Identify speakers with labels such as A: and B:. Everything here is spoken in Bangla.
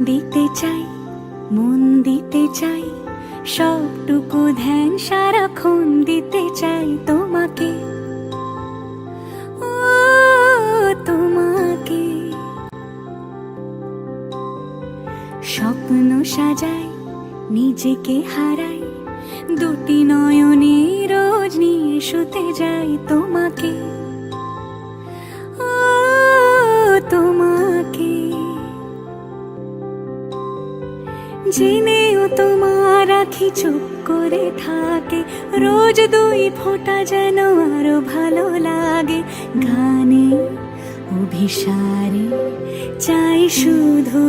A: দিতে চাই, মন দিতে চাই, সবটুকু ধ্যান সারাক্ষণ দিতে চাই তোমাকে, ও তোমাকে। স্বপ্ন সাজাই, নিজেকে হারাই, দুটি নয়নে রোজ নিয়ে শুতে যাই তোমাকে, ও তোমাকে। জেনেও তোমার আখি চুপ করে থাকে, রোজ দুই ফোঁটা যেন আরো ভালো লাগে। গানে অভিসারে চাই শুধু